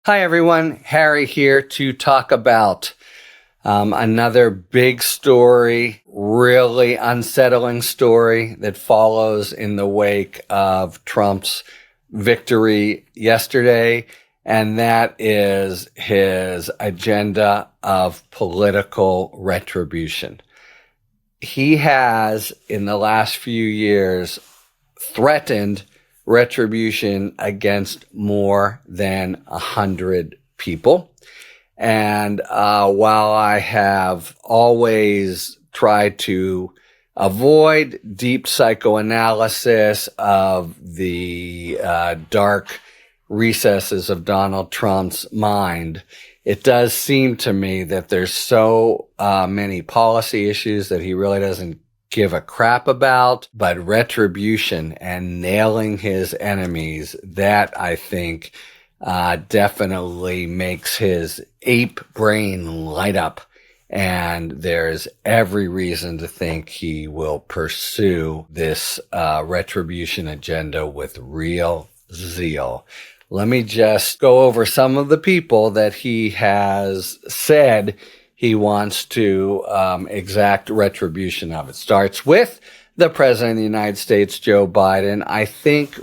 Hi, everyone. Harry here to talk about another big story, really unsettling story that follows in the wake of Trump's victory yesterday, and that is his agenda of political retribution. He has, in the last few years, threatened retribution against more than 100 people. And while I have always tried to avoid deep psychoanalysis of the dark recesses of Donald Trump's mind, it does seem to me that there's so many policy issues that he really doesn't give a crap about, but retribution and nailing his enemies, that I think definitely makes his ape brain light up. And there's every reason to think he will pursue this retribution agenda with real zeal. Let me just go over some of the people that he has said he wants to exact retribution of. It starts with the President of the United States, Joe Biden. I think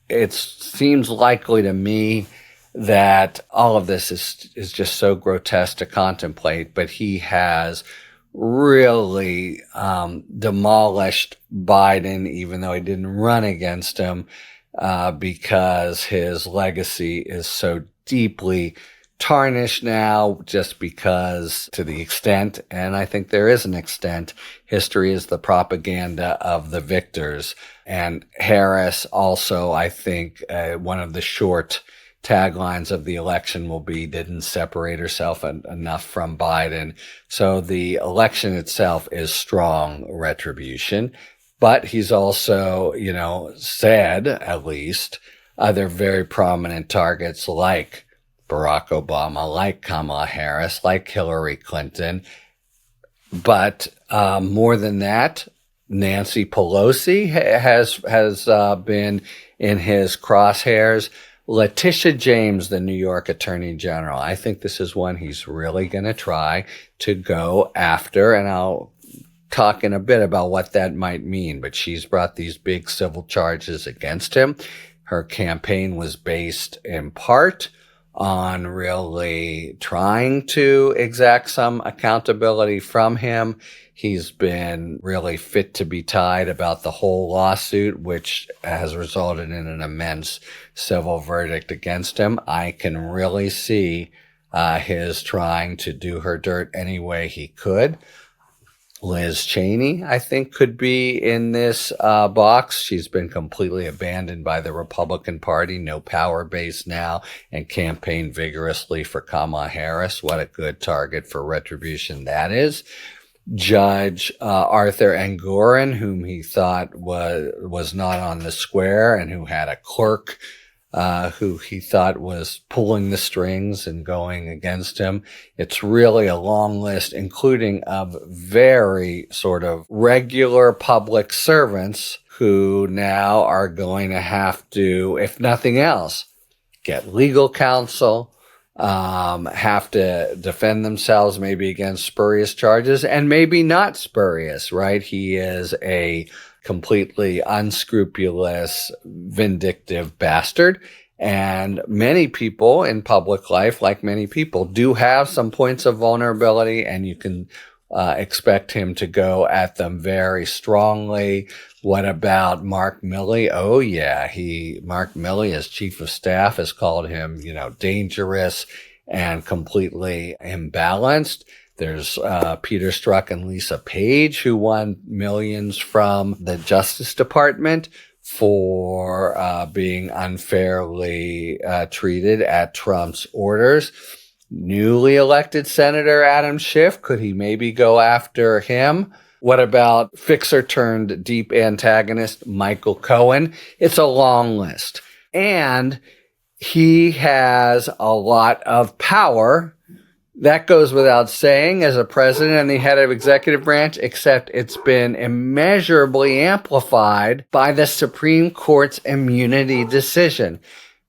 it seems likely to me that all of this is just so grotesque to contemplate, but he has really demolished Biden, even though he didn't run against him, because his legacy is so deeply tarnished now, just because, to the extent, and I think there is an extent, history is the propaganda of the victors. And Harris also, I think, one of the short taglines of the election will be, didn't separate herself enough from Biden. So the election itself is strong retribution. But he's also, said, at least, other very prominent targets like Barack Obama, like Kamala Harris, like Hillary Clinton. But more than that, Nancy Pelosi has been in his crosshairs. Letitia James, the New York Attorney General. I think this is one he's really going to try to go after, and I'll talk in a bit about what that might mean. But she's brought these big civil charges against him. Her campaign was based in part on really trying to exact some accountability from him. He's been really fit to be tied about the whole lawsuit, which has resulted in an immense civil verdict against him. I can really see his trying to do her dirt any way he could. Liz Cheney, I think, could be in this box. She's been completely abandoned by the Republican Party, no power base now, and campaigned vigorously for Kamala Harris. What a good target for retribution that is. Judge Arthur Engoron, whom he thought was not on the square and who had a clerk who he thought was pulling the strings and going against him. It's really a long list, including of very sort of regular public servants who now are going to have to, if nothing else, get legal counsel, have to defend themselves maybe against spurious charges, and maybe not spurious, right? He is a completely unscrupulous, vindictive bastard. And many people in public life, like many people, do have some points of vulnerability, and you can expect him to go at them very strongly. What about Mark Milley? Oh, yeah. Mark Milley, as chief of staff, has called him, dangerous and completely imbalanced. There's Peter Strzok and Lisa Page, who won millions from the Justice Department for being unfairly treated at Trump's orders. Newly elected Senator Adam Schiff, could he maybe go after him? What about fixer turned deep antagonist Michael Cohen? It's a long list. And he has a lot of power. That goes without saying as a president and the head of executive branch, except it's been immeasurably amplified by the Supreme Court's immunity decision.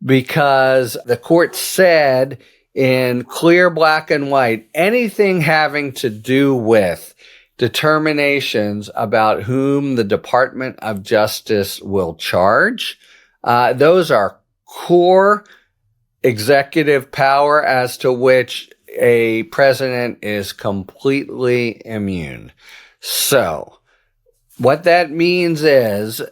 because the court said in clear black and white, anything having to do with determinations about whom the Department of Justice will charge, those are core executive power as to which a president is completely immune. So what that means is,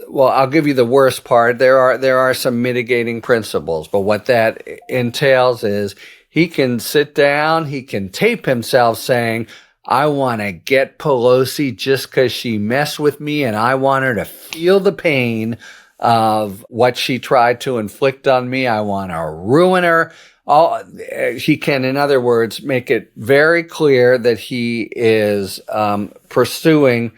well, I'll give you the worst part. There are some mitigating principles, but what that entails is he can sit down, he can tape himself saying, I want to get Pelosi just because she messed with me and I want her to feel the pain of what she tried to inflict on me. I want to ruin her. He can, in other words, make it very clear that he is pursuing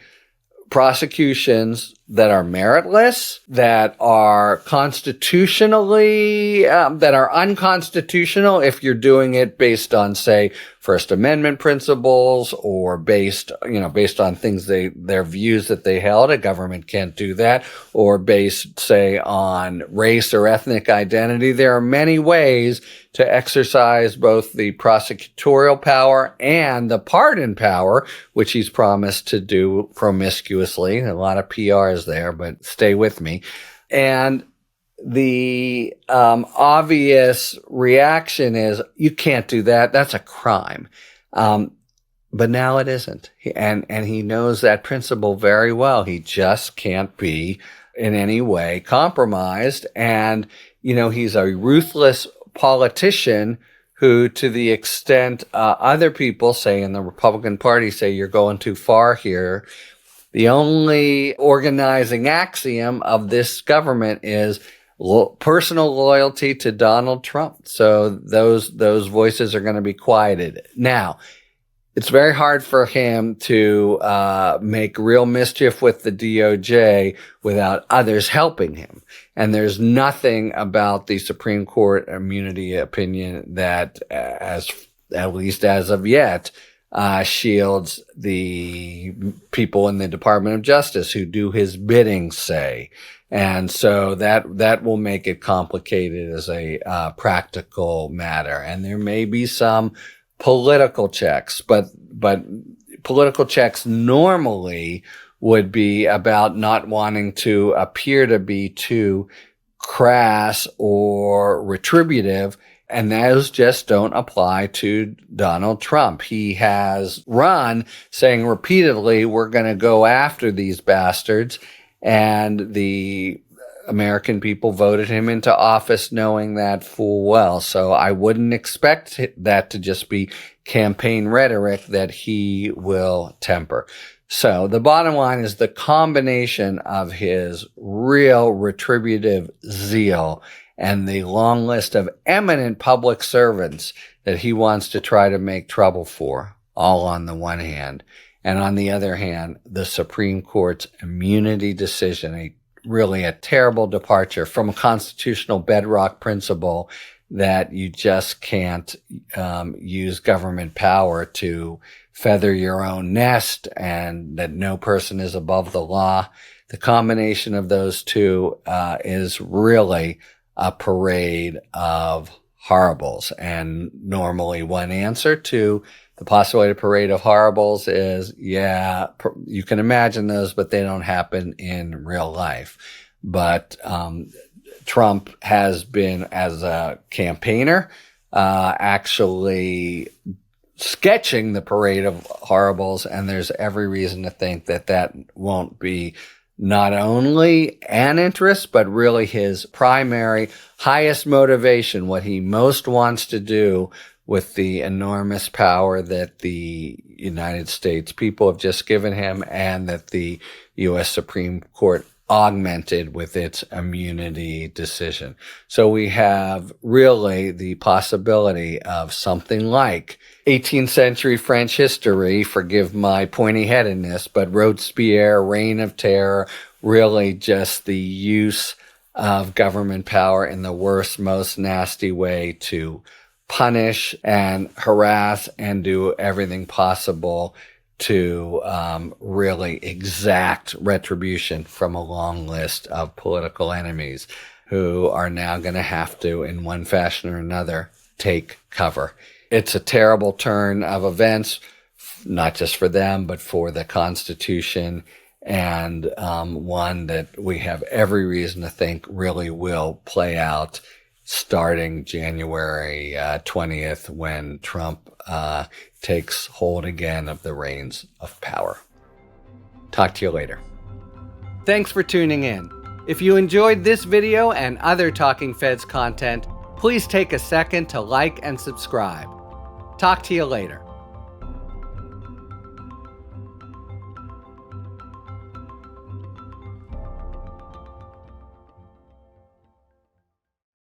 prosecutions that are meritless, that are constitutionally, that are unconstitutional if you're doing it based on, say, First Amendment principles, or based on things their views that they held. A government can't do that. Or based, say, on race or ethnic identity. There are many ways to exercise both the prosecutorial power and the pardon power, which he's promised to do promiscuously. A lot of PR is there, but stay with me. And the obvious reaction is, you can't do that. That's a crime. But now it isn't. And he knows that principle very well. He just can't be in any way compromised. And, he's a ruthless politician who, to the extent other people, say in the Republican Party, say you're going too far here, the only organizing axiom of this government is personal loyalty to Donald Trump. So those voices are going to be quieted. Now, it's very hard for him to make real mischief with the DOJ without others helping him. And there's nothing about the Supreme Court immunity opinion that, at least as of yet, shields the people in the Department of Justice who do his bidding, say. And so that will make it complicated as a practical matter. And there may be some political checks, but political checks normally would be about not wanting to appear to be too crass or retributive. And those just don't apply to Donald Trump. He has run saying repeatedly, we're going to go after these bastards. And the American people voted him into office knowing that full well. So I wouldn't expect that to just be campaign rhetoric that he will temper. So the bottom line is the combination of his real retributive zeal and the long list of eminent public servants that he wants to try to make trouble for, all on the one hand. And on the other hand, the Supreme Court's immunity decision, really a terrible departure from a constitutional bedrock principle that you just can't use government power to feather your own nest, and that no person is above the law. The combination of those two is really a parade of horribles. And normally one answer to the postulated parade of horribles is, yeah, you can imagine those, but they don't happen in real life. But Trump has been, as a campaigner, actually sketching the parade of horribles, and there's every reason to think that won't be not only an interest, but really his primary, highest motivation, what he most wants to do with the enormous power that the United States people have just given him, and that the U.S. Supreme Court augmented with its immunity decision. So we have really the possibility of something like 18th century French history, forgive my pointy-headedness, but Robespierre, Reign of Terror, really just the use of government power in the worst, most nasty way to punish and harass and do everything possible to really exact retribution from a long list of political enemies. who are now going to have to, in one fashion or another, take cover. It's a terrible turn of events, not just for them, but for the Constitution, and one that we have every reason to think really will play out starting January 20th when Trump takes hold again of the reins of power. Talk to you later. Thanks for tuning in. If you enjoyed this video and other Talking Feds content, please take a second to like and subscribe. Talk to you later.